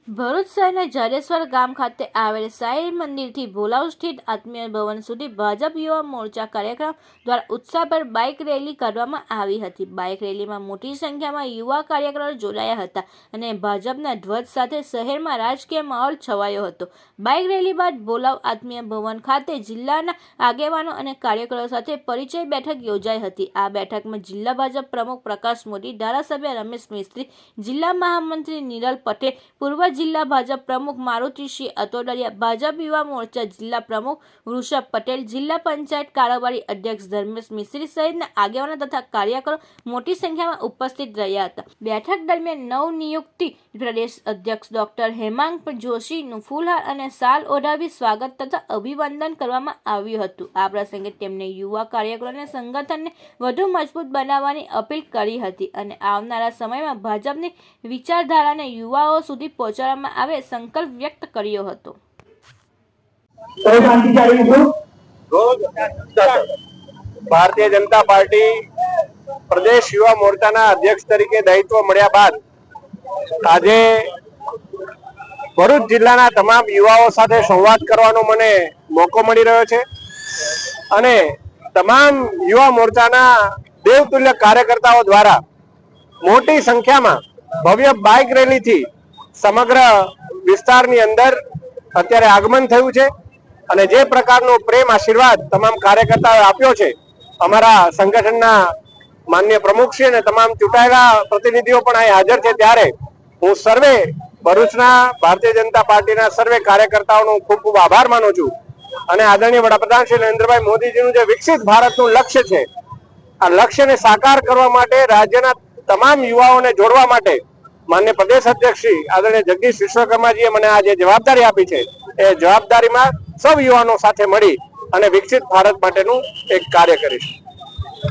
ભરૂચ શહેરના જાડેશ્વર ગામ ખાતે આવેલ સાંઈ મંદિરથી ભોલાવ સ્થિત આત્મીય ભવન સુધી ભાજપ યુવા મોરચા કાર્યક્રમ દ્વારા ઉત્સાહભેર બાઇક રેલી કરવામાં આવી હતી। બાઇક રેલીમાં મોટી સંખ્યામાં યુવા કાર્યકરો જોડાયા હતા અને ભાજપના ધ્વજ સાથે શહેરમાં રાજકીય માહોલ છવાયો હતો। બાઇક રેલી બાદ ભોલાવ આત્મીય ભવન ખાતે જિલ્લાના આગેવાનો અને કાર્યકરો સાથે પરિચય બેઠક યોજાઈ હતી। આ બેઠકમાં જિલ્લા ભાજપ પ્રમુખ પ્રકાશ મોદી, ધારાસભ્ય રમેશ મિસ્ત્રી, જિલ્લા મહામંત્રી નિરલ પટેલ, પૂર્વ જિલ્લા ભાજપ પ્રમુખ મારુતિસિંહ અતોદરિયા, ભાજપ યુવા મોરચા જિલ્લા પ્રમુખ વૃષભ પટેલ, જિલ્લા પંચાયત કારોબારી અધ્યક્ષ ધર્મેશ મિસ્ત્રી સહિતના આગેવાનો તથા કાર્યકરો મોટી સંખ્યામાં ઉપસ્થિત રહ્યા હતા। બેઠક દરમિયાન નવનિયુક્ત પ્રદેશ અધ્યક્ષ ડોક્ટર હેમાંગ જોશીનું ફૂલહાર અને શાલ ઓઢાવી સ્વાગત તથા અભિવાદન કરવામાં આવ્યું હતું। આ પ્રસંગે તેમણે યુવા કાર્યકરોને સંગઠનને વધુ મજબૂત બનાવવાની અપીલ કરી હતી અને આવનારા સમયમાં ભાજપની વિચારધારાને યુવાઓ સુધી પહોંચાડવામાં આવે સંકલ્પ વ્યક્ત કર્યો હતો। ભારતીય જનતા પાર્ટી પ્રદેશ યુવા મોરચાના અધ્યક્ષ તરીકે દાયિત્વ મળ્યા બાદ આજે ભરૂચ જિલ્લાના તમામ યુવાઓ સાથે સંવાદ કરવાનો મને મોકો મળી રહ્યો છે અને તમામ યુવા મોરચાના દેવતુલ્ય કાર્યકર્તાઓ દ્વારા મોટી સંખ્યામાં ભવ્ય બાઇક રેલીથી સમગ્ર વિસ્તારની અંદર અત્યારે આગમન થયું છે અને જે પ્રકારનો પ્રેમ આશીર્વાદ તમામ કાર્યકર્તાઓએ આપ્યો છે, અમારા સંગઠનના માનનીય પ્રમુખશ્રી અને તમામ ચૂંટાયેલા પ્રતિનિધિઓ પણ અહીં હાજર છે, ત્યારે હું સર્વે ભરૂચના ભારતીય જનતા પાર્ટીના સર્વે કાર્યકર્તાઓનો ખૂબ ખૂબ આભાર માનું છું અને આદરણીય વડાપ્રધાન શ્રી નરેન્દ્રભાઈ મોદીજીનું જે વિકસિત ભારતનું લક્ષ્ય છે, આ લક્ષ્યને સાકાર કરવા માટે રાજ્યના તમામ યુવાઓને જોડવા માટે માનનીય પ્રદેશ અધ્યક્ષ શ્રી આદરણીય જગદીશ વિશ્વકર્માજીએ મને આ જે જવાબદારી આપી છે, એ જવાબદારીમાં સૌ યુવાનો સાથે મળી અને વિકસિત ભારત માટેનું એક કાર્ય કરીશ।